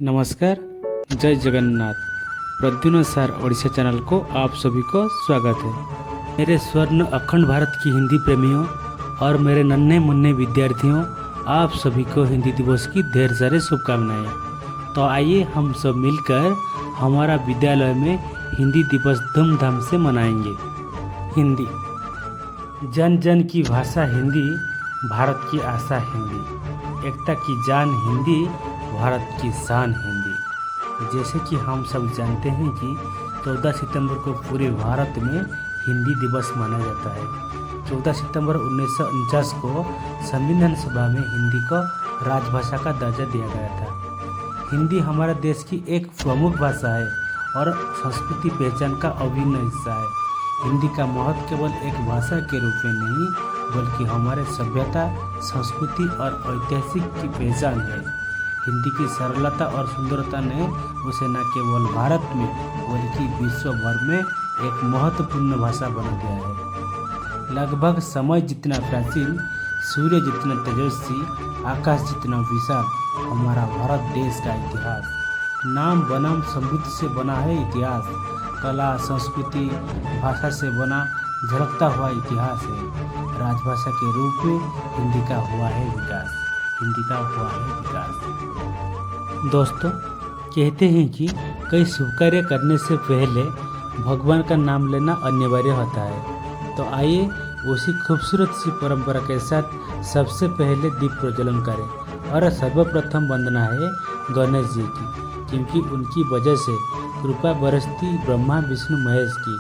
नमस्कार, जय जगन्नाथ। प्रद्युम्न सार ओडिशा चैनल को आप सभी को स्वागत है। मेरे स्वर्ण अखंड भारत की हिंदी प्रेमियों और मेरे नन्हे मुन्ने विद्यार्थियों, आप सभी को हिंदी दिवस की ढेर सारी शुभकामनाएं। तो आइए हम सब मिलकर हमारा विद्यालय में हिंदी दिवस धूमधाम से मनाएंगे। हिंदी जन जन की भाषा हिंदी, भारत की आशा हिंदी, एकता की जान हिंदी, भारत की शान हिंदी। जैसे कि हम सब जानते हैं कि 14 सितंबर को पूरे भारत में हिंदी दिवस मनाया जाता है। 14 सितंबर 1949 को संविधान सभा में हिंदी को राजभाषा का दर्जा दिया गया था। हिंदी हमारे देश की एक प्रमुख भाषा है और संस्कृति पहचान का अभिन्न हिस्सा है। हिंदी का महत्व केवल एक भाषा के रूप में नहीं, बल्कि हमारे सभ्यता, संस्कृति और ऐतिहासिक की पहचान है। हिंदी की सरलता और सुंदरता ने उसे न केवल भारत में बल्कि विश्व भर में एक महत्वपूर्ण भाषा बना दिया है। लगभग समय जितना प्राचीन, सूर्य जितना तेजस्वी, आकाश जितना विशाल हमारा भारत देश का इतिहास। नाम बनाम समृद्धि से बना है इतिहास, कला, संस्कृति, भाषा से बना झलकता हुआ इतिहास है। राजभाषा के रूप में हिंदी का हुआ है विकास। दोस्तों, कहते हैं कि कई शुभ कार्य करने से पहले भगवान का नाम लेना अनिवार्य होता है। तो आइए उसी खूबसूरत सी परंपरा के साथ सबसे पहले दीप प्रज्वलन करें। और सर्वप्रथम वंदना है गणेश जी की, क्योंकि उनकी वजह से कृपा बरसती ब्रह्मा विष्णु महेश की।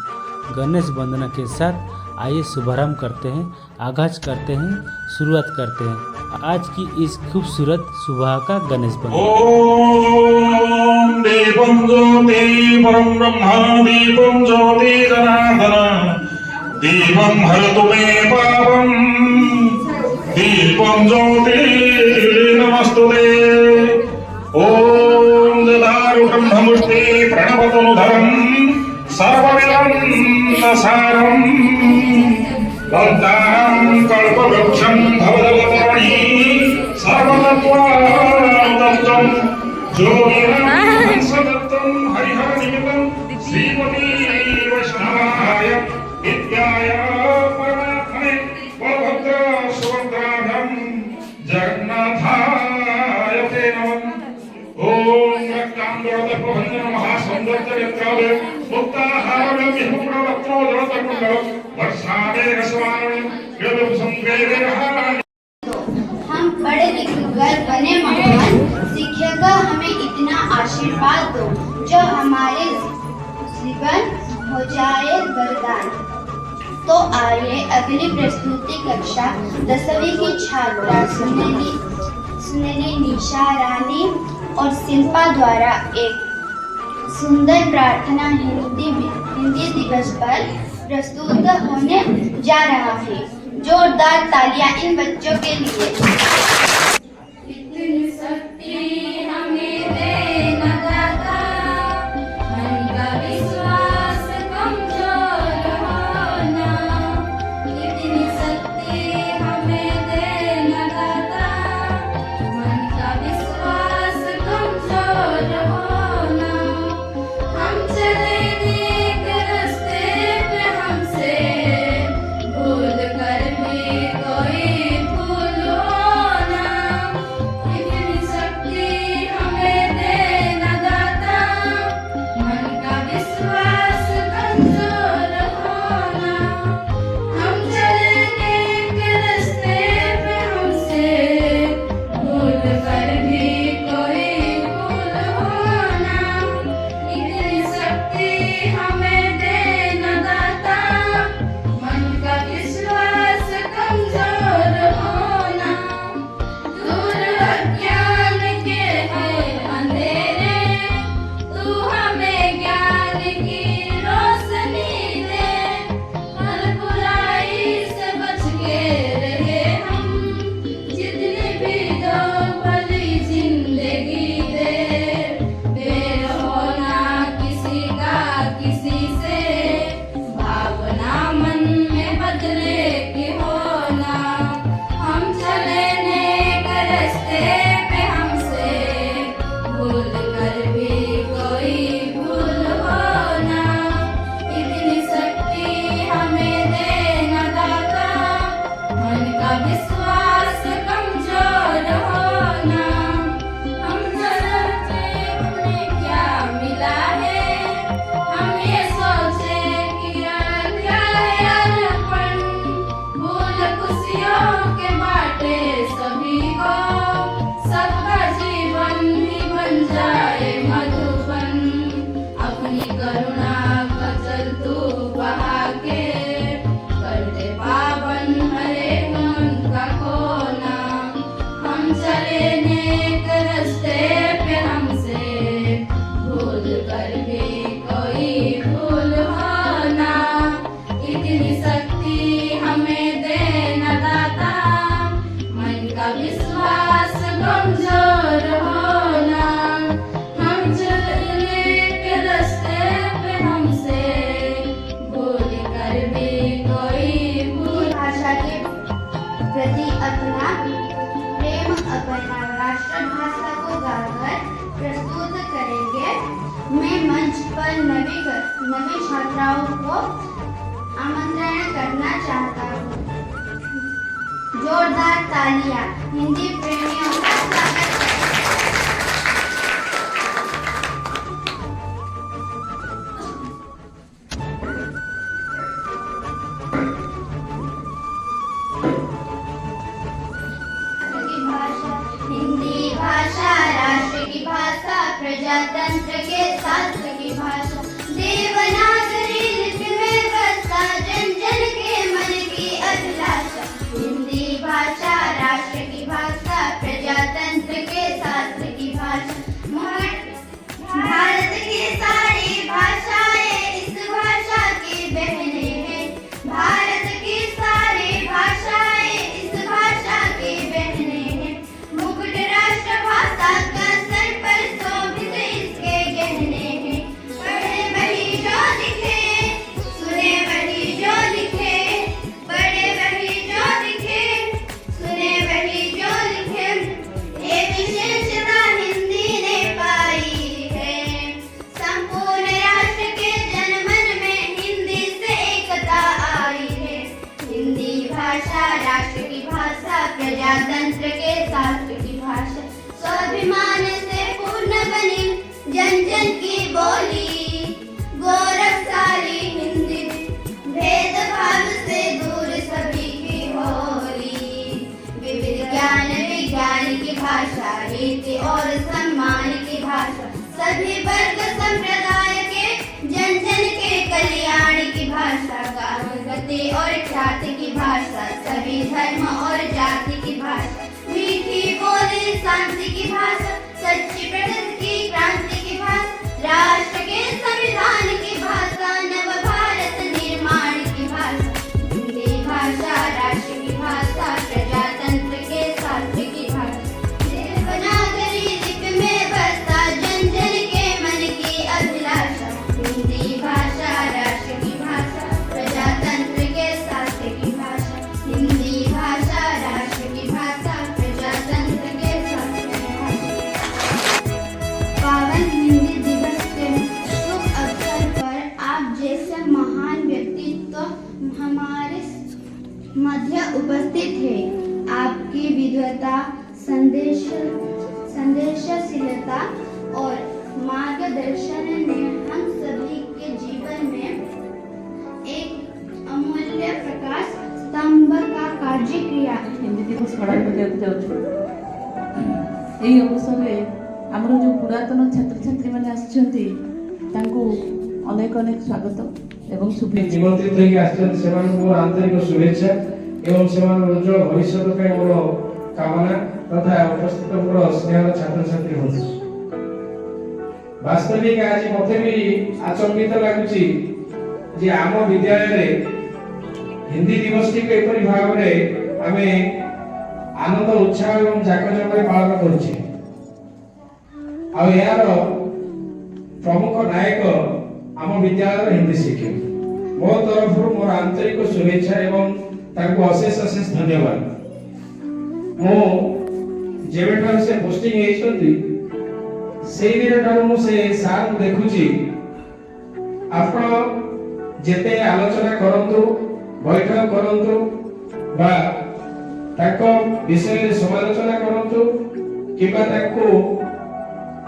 गणेश वंदना के साथ आइए शुभारंभ करते हैं, आगाज करते हैं, शुरुआत करते हैं आज की इस खूबसूरत सुबह का गणेश वंदना। ओम दीपं ज्योति परम ब्रह्मा, दीपं ज्योति जनार्दन, दीपं हरतु मे पापं, दीपं ज्योति नमस्तुते। ओम ददारुकं धमुष्टि प्रणवतनुधरं सर्वविदं सारं, वन्दानं कल्पवृक्षं भवदवतरणि सर्वतत्त्वादत्तं, योगिनं सदत्तं हरिहरनिमित्तं श्रीमती वैष्णवाय विद्याय परमात्मने बलभद्र सुभद्राभ्यां जगन्नाथाय ते नमः। ओम रक्तांबरदर्पभञ्जन महासौन्दर्यनेत्रालय मुक्ताहारं विष्णुप्रणवत्रोदरतकुण्डलं वर्षावेरसवारणं यदुं संवेदनहाराणि। हम पढ़े लिखकर बने महान, शिक्षक हमें इतना आशीर्वाद दो जो हमारे जीवन हो जाए वरदान। तो आइए अगली प्रस्तुति कक्षा 10वीं की छात्रा सुनेली निशा रानी और शिल्पा द्वारा एक सुंदर प्रार्थना हिंदी दिवस पर प्रस्तुत होने जा रहा है। जोरदार तालियां इन बच्चों के लिए। इतनी शक्ति हमें दे न दाता, मन का विश्वास कमजोर होना। इतनी शक्ति हमें दे न दाता, मन का विश्वास कमजोर होना। हम चले नेक रास्ते पे, हमसे भूल कर भी कोई भूल होना। नवी छात्राओं को आमंत्रण करना चाहता हूँ। जोरदार तालियां हिंदी प्रेमियों का स्वागत हिंदी भाषा राष्ट्र की भाषा, प्रजातंत्र के शास्त्र की भाषा, देवनागरी लिपि में बसता जन जन के मन की अभिलाषा। हिंदी भाषा राष्ट्र की भाषा, प्रजातंत्र के शास्त्र की भाषा। भारत की सारी भाषाएं इस भाषा की बहनें हैं। भारत की सारी भाषाएं इस भाषा की बहनें हैं। मुकुट राष्ट्र भाषा का सर पर शोभित इसके गहने हैं। पढ़े वही जो लिखे, सुने वही जो लिखे, पढ़े वही जो लिखे, सुने वही जो लिखे। ये विशेषता हिंदी ने पाई है। संपूर्ण राष्ट्र के जनमन में हिंदी से एकता आई है। हिंदी भाषा राष्ट्र की भाषा, प्रजातंत्र के शास्त्र की भाषा, स्वाभिमान से पूर्ण बनी जन जन की बोली। गौरवशाली हिंदी, भेदभाव से दूर सभी की होली। विविध ज्ञान विज्ञान की भाषा, रीति और सम्मान की भाषा, सभी वर्ग संप्रदाय के जन जन के कल्याण की भाषा। गति और ख्याति की भाषा, सभी धर्म और जाति की भाषा। मीठी बोली शांति की भाषा, सच्ची प्रगति की क्रांति की भाषा। राष्ट्र के संविधान की भाषा, नव भारत निर्माण की भाषा। हिंदी भाषा राष्ट्र की भाषा, प्रजातंत्र के शास्त्र की भाषा। देवनागरी लिपि में बसता जन जन के मन की अभिलाषा। हिंदी भाषा राष्ट्र की भाषा, प्रजातंत्र के शास्त्र की भाषा। हिंदी भाषा राष्ट्र की भाषा, प्रजातंत्र के शास्त्र की भाषा। पावन हिंदी दिवस के शुभ अवसर पर आप जैसे महान व्यक्तित्व हमारे मध्य उपस्थित है। आपकी विद्वता, संदेशशीलता और मार्गदर्शन ने हम सभी के जीवन में एक अमूल्य प्रकाश स्तंभ का कार्य किया। हिंदी दिवस पालन करते जाऊँ यही अवसर में आमर जो पुरातन छात्र छात्री मैंने आसिछंती तांको अनेक अनेक स्वागत एवं शुभेच्छा। निमंत्रित होई आछन सेमान को आंतरिक शुभेच्छा एवं सेमान उज्जवल भविष्य ପାଇଁ ମୋର कामना तथा उपस्थित ମୋର स्नेहर छात्र छात्री हो। वास्तविक आज मते भी आचंबित लागुची जे आम विद्यालय रे हिंदी दिवस टी एपरि भाव रे आमे आनंद उत्साह एवं जाकजमय पालन करूची। आ यार प्रमुख नायक आम विद्यालय हिंदी शिक्षक मो तरफ मोर आंतरिक शुभेच्छा एवं तांको अशेष अशेष धन्यवाद। मो जेबेठार से पोस्टिंग हेइछंती सेही दिन ठार मु से सार देखुची आपण जेते आलोचना करंतु बैठक करंतु बा ताको विषय रे समालोचना करंतु किबा ताको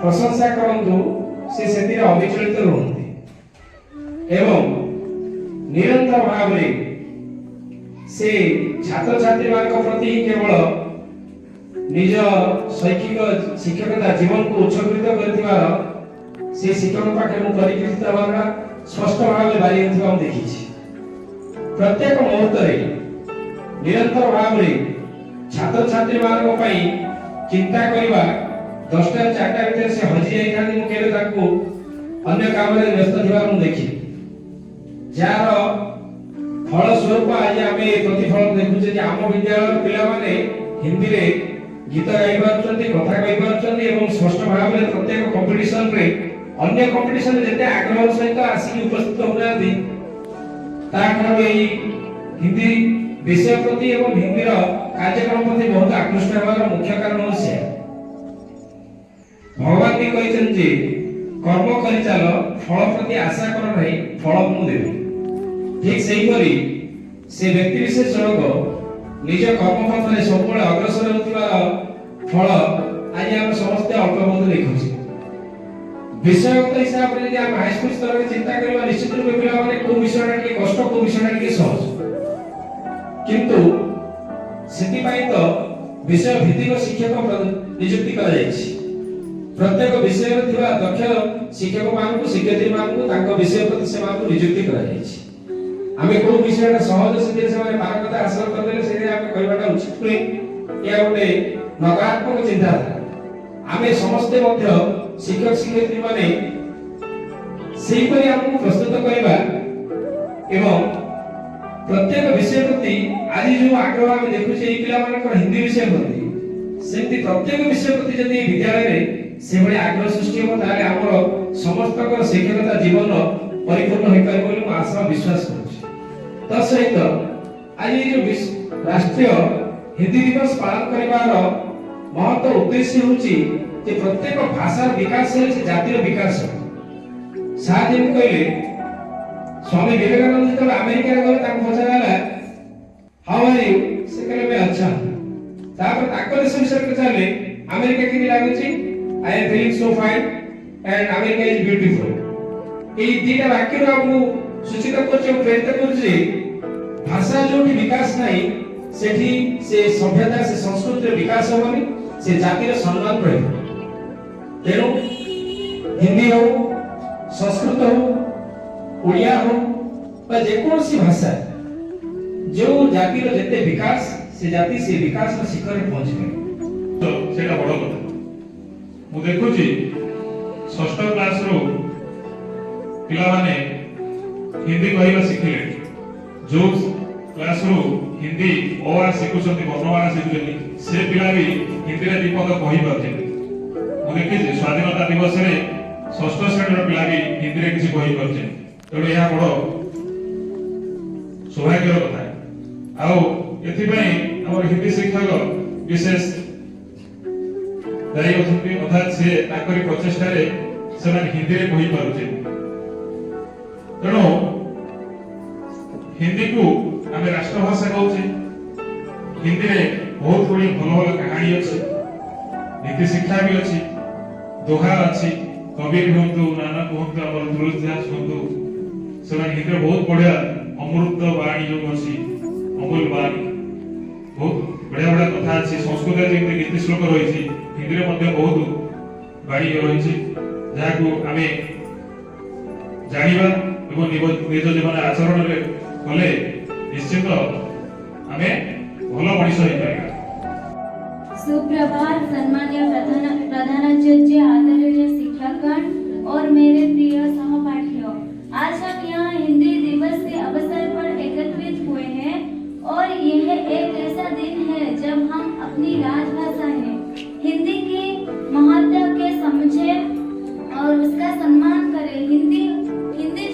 प्रशंसा करंतु से सेतिर अविचलित रहंती एवं निरंतर भाव रे से छात्र छात्री मान प्रति केवल निज शैक्षिक शिक्षकता जीवन को उत्सर्गित करथिबार से शिक्षक पाखे मु परिकृत होबार स्पष्ट भाव बारी होथिबा देखिछि। प्रत्येक मुहूर्त रे निरंतर भाव रे छात्र छात्री मान पई चिंता करिबा 10टा 4टा भीतर से हजि जाई थानी मु केले ताको अन्य काम रे व्यस्त थिबा मु देखि जार फल स्वरूप आज आमे प्रतिफल देखुचे जे आम विद्यालय पिला माने हिंदी रे गीत गाई पारछन्ती कथा कहि पारछन्ती एवं स्पष्ट भाव रे प्रत्येक कंपटीशन रे अन्य कंपटीशन रे जेते आग्रह सहित आसी उपस्थित होनांती ताठा एई हिंदी विषय प्रति एवं हिंदी रो कार्यक्रम प्रति बहुत आकृष्ट होबार मुख्य कारण होसे भगवान भी कहिसन जे कर्म करि चाल फल प्रति आशा कर नहीं फल मु देबी ठीक सेही परि से व्यक्ति विशेष जनक निज कर्म पथरे सब अग्रसर होतिबार फल आज हम समस्त अल्प बहुत देखुछी विषयगत हिसाब रे हम हाई स्कूल स्तर में चिंता करबा निश्चित रूप पिला माने को विषयटा के कष्ट को विषयटा के सहज किंतु सेति पई तो विषय भित्तिक शिक्षक नियुक्ति करा जायछि प्रत्येक विषय रे थिबा दक्ष शिक्षक मान को शिक्षयित्री मान को तांको विषय प्रति से मान को नियुक्ति करा जायछि आमे को विषयटा सहज से से माने पारंगत हासिल कर देले से आमे कहबाटा उचित नुहे या गोटे नकारात्मक चिंताधारा आमे समस्त मध्य शिक्षक शिक्षयित्री माने सेही परि हमकु प्रस्तुत करबा एवं प्रत्येक विषय प्रति आज जो आग्रह हम देखु छै पिला मानकर हिंदी विषय प्रति सेति प्रत्येक विषय प्रति जदि विद्यालय रे से बडे आग्रह सृष्टि हो ताले हमर समस्तकर शिक्षकता जीवन परिपूर्ण होई पारे बोली म आशा विश्वास करू त सहित आज जो राष्ट्रीय हिंदी दिवस पालन करिवार महत्व उद्देश्य होची जे प्रत्येक भाषा विकास से जातिर विकास साथ हम कहले स्वामी विवेकानंद जब अमेरिका गले ताको पछाला हाउ आर यू से कहले मैं अच्छा तापर ताको देश विषय के चले अमेरिका के लागुची I am feeling so fine and America is beautiful ए दीटा वाक्य हमु सूचित करछ प्रेरित करछ भाषा जोटी विकास नाही सेठी से सभ्यता से संस्कृति रे विकास होबनी से जातिर सम्मान रहबो तेणु हिंदी हो संस्कृत हो उड़िया हो जेकोसी भाषा जो जातिर जेते विकास से जाति से विकास र शिखर रे पहुंच गए तो सेटा बड़ कथा मु देखुची षष्ठ क्लास रो पिला माने हिंदी कहबा शिखिले जो क्लास रो हिंदी ओ आ शिखुछंती वर्णमाला शिखुछंती से पिला भी हिंदी रे दीपक कहि पाछे मु देखिছি स्वाधीनता दिवस रे षष्ठ श्रेणी रो पिला भी हिंदी रे किछि कहि पाछे तेणु यह बड़ सौभाग्यर कथा आउ एथिपाई हमर हिंदी शिक्षक विशेष दायी अछंती अर्थात से ताकरी प्रचेष्टा रे से हिंदी रे कहि पारुचे तेणु हिंदी को आमे राष्ट्रभाषा कहूचे हिंदी रे बहुत गुडी भलो भलो कहानी अछि नीति शिक्षा भी अछि दोहा अछि कबीर हुंतु नानक हुंतु हमर तुलसीदास हुंतु से हिंदी बहुत बढ़िया अमृत वाणी जो अछि अमूल वाणी बहुत बढ़िया बढ़िया कथा अछि संस्कृत रे जेते गीत श्लोक रहिछि हिंदी रे मध्ये बहुत वाणी रहिछि जाको आमे जानिबा एवं निज जीवन आचरण रे कले निश्चित आमे भलो मनीष होई पारिबा सुप्रभात सम्मान्य प्रधानाचार्य आदरणीय शिक्षकगण और मेरे प्रिय सहपाठियों आज हम यहाँ हिंदी दिवस के अवसर पर एकत्रित हुए हैं और यह एक ऐसा दिन है जब हम अपनी राजभाषा है हिंदी की महत्व के समझे और उसका सम्मान करें हिंदी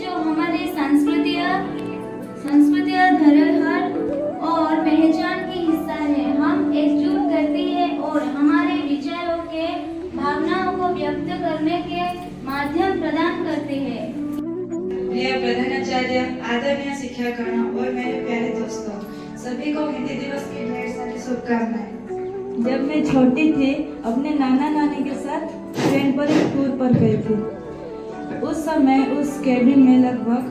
जो हमारी संस्कृति धरोहर और पहचान की हिस्सा है हम एकजुट करती है और हमारे विचारों के भावनाओं को व्यक्त करने के माध्यम प्रदान करते हैं। प्रिय प्रधानाचार्य आदरणीय शिक्षकगण और मेरे प्यारे दोस्तों सभी को हिंदी दिवस की ढेर सारी शुभकामनाएं। जब मैं छोटी थी अपने नाना नानी के साथ ट्रेन पर एक टूर पर गई थी उस समय उस केबिन में लगभग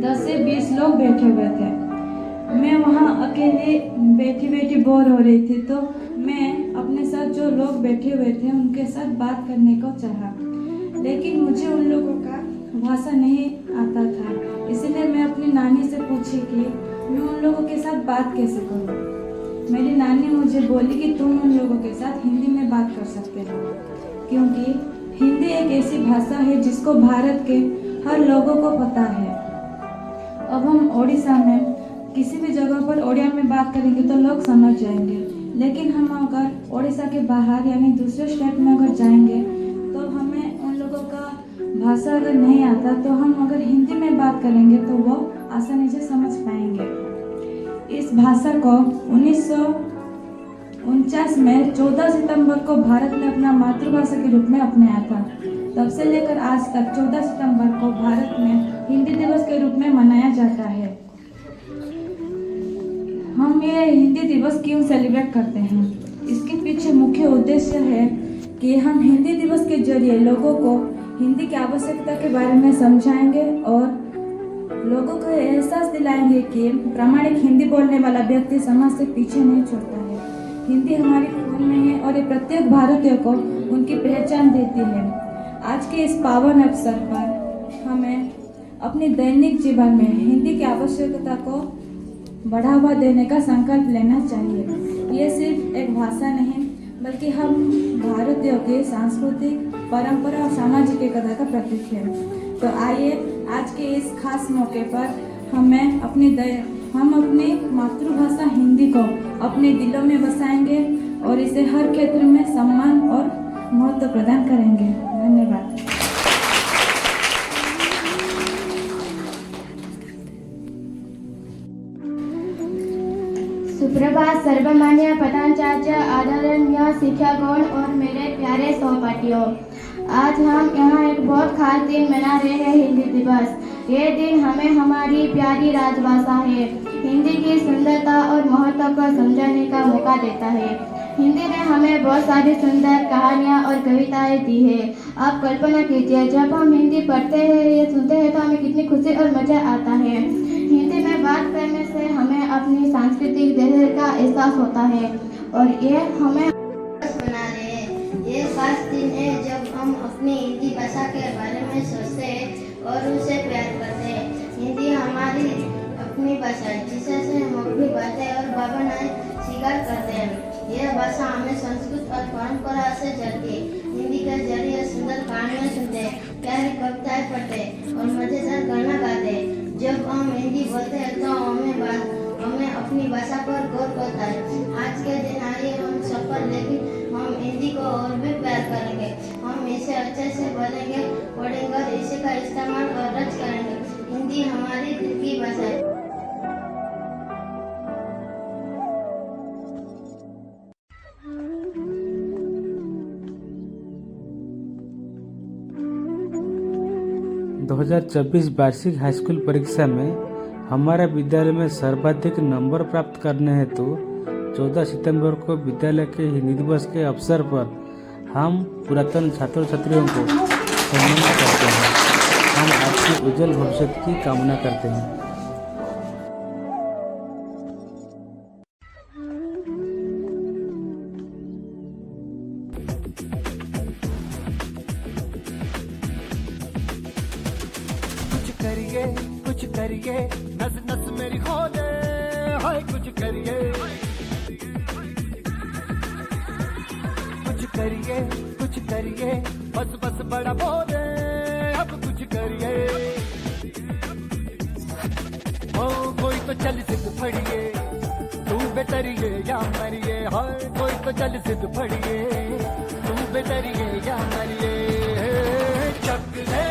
10 से 20 लोग बैठे हुए थे मैं वहाँ अकेले बैठी बैठी बोर हो रही थी तो मैं अपने साथ जो लोग बैठे हुए थे उनके साथ बात करने को चाहा लेकिन मुझे उन लोगों का भाषा नहीं आता था इसलिए मैं अपनी नानी से पूछी कि मैं उन लोगों के साथ बात कैसे करूं। मेरी नानी मुझे बोली कि तुम उन लोगों के साथ हिंदी में बात कर सकते हो क्योंकि हिंदी एक ऐसी भाषा है जिसको भारत के हर लोगों को पता है। अब हम ओडिशा में किसी भी जगह पर ओडिया में बात करेंगे तो लोग समझ जाएंगे लेकिन हम अगर ओडिशा के बाहर यानी दूसरे स्टेट में अगर जाएंगे तो हमें उन लोगों का भाषा अगर नहीं आता तो हम अगर हिंदी में बात करेंगे तो वो आसानी से समझ पाएंगे। इस भाषा को 1949 में 14 सितंबर को भारत ने अपना मातृभाषा के रूप में अपनाया था तब से लेकर आज तक 14 सितंबर को भारत में हिंदी दिवस के रूप में मनाया जाता है। हम ये हिंदी दिवस क्यों सेलिब्रेट करते हैं? इसके पीछे मुख्य उद्देश्य है कि हम हिंदी दिवस के जरिए लोगों को हिंदी की आवश्यकता के बारे में समझाएंगे और लोगों को एहसास दिलाएंगे कि प्रामाणिक हिंदी बोलने वाला व्यक्ति समाज से पीछे नहीं छोड़ता है। हिंदी हमारे खून में है और ये प्रत्येक भारतीय को उनकी पहचान देती है। आज के इस पावन अवसर पर हमें अपनी दैनिक जीवन में हिंदी की आवश्यकता को बढ़ावा देने का संकल्प लेना चाहिए। ये सिर्फ एक भाषा नहीं बल्कि हम भारतीयों के सांस्कृतिक परंपरा और सामाजिक एकता का प्रतीक है। तो आइए आज के इस खास मौके पर हम अपनी मातृभाषा हिंदी को अपने दिलों में बसाएंगे और इसे हर क्षेत्र में सम्मान और महत्व प्रदान करेंगे। धन्यवाद। सुप्रभात सर्वमान्य प्रधानाचार्य, आदरणीय शिक्षकगण और मेरे प्यारे सहपाठियों। आज हम यहाँ एक बहुत खास दिन मना रहे हैं, हिंदी दिवस। ये दिन हमें हमारी प्यारी राजभाषा है हिंदी की सुंदरता और महत्व को समझने का मौका देता है। हिंदी ने हमें बहुत सारी सुंदर कहानियाँ और कविताएं दी है। आप कल्पना कीजिए, जब हम हिंदी पढ़ते हैं या सुनते हैं तो हमें कितनी खुशी और मज़ा आता है। हिंदी में बात करने से हमें अपनी सांस्कृतिक धरोहर का एहसास होता है और ये हमें बना रहे हैं। ये खास दिन है जब हम अपनी हिंदी भाषा के बारे में सोचते हैं और उसे प्यार करते हैं। हिंदी हमारी अपनी भाषा है जिसे हम अपनी बातें और भावनाएं स्वीकार करते हैं। यह भाषा हमें संस्कृत और परंपरा से जोड़ती है। हिंदी के जरिए सुंदर कहानियाँ सुनते, प्यारी कविताएं पढ़ते और मजेदार गाना गाते। जब हम हिंदी बोलते हैं तो हमें अपनी भाषा पर गौर होता है। आज के दिन आइए हम शपथ लेकिन हम हिंदी को और भी प्यार करेंगे। हम इसे अच्छे से बोलेंगे, पढ़ेंगे और इसी का इस्तेमाल और रच करेंगे। हिंदी हमारी दिल की भाषा है। दो 2024 वार्षिक हाईस्कूल परीक्षा में हमारा विद्यालय में सर्वाधिक नंबर प्राप्त करने हेतु 14 सितंबर को विद्यालय के हिंदी दिवस के अवसर पर हम पुरातन छात्र छात्रियों को सम्मानित करते हैं। हम आपके उज्जवल भविष्य की कामना करते हैं। कुछ करिए नस नस मेरी खोले, हाय कुछ करिए बस बस बड़ा बोले, अब कुछ करिए। ओ कोई तो चल सिद्ध फड़िए, तू बेतरिए या मरिए, हाय कोई तो चल सिद्ध फड़िए, तू बेतरिए या मरिए। चक दे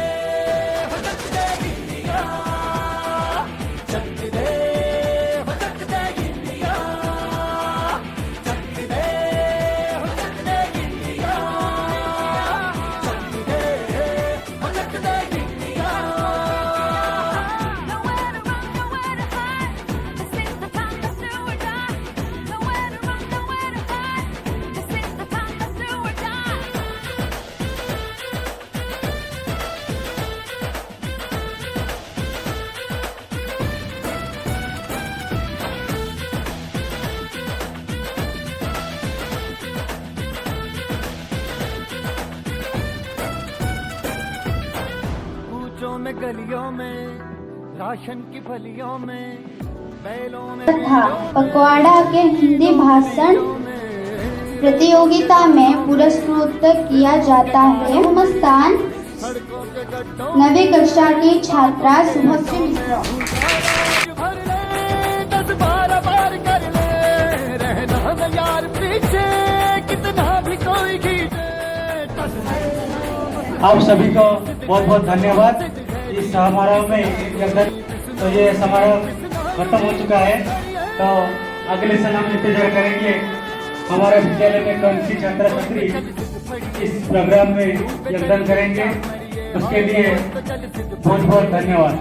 में गलियों में राशन की फलियों में बैलों में तथा पखवाड़ा के हिंदी भाषण प्रतियोगिता में पुरस्कृत किया जाता है। नमस्कार, नवी कक्षा की छात्रा शुभश्री मिश्रा। आप सभी को बहुत बहुत धन्यवाद। इस समारोह में तो ये समारोह खत्म हो चुका है, तो अगले साल हम इंतजार करेंगे हमारे विद्यालय में कौन सी छात्र छात्री इस प्रोग्राम में योगदान करेंगे, उसके लिए बहुत बहुत धन्यवाद।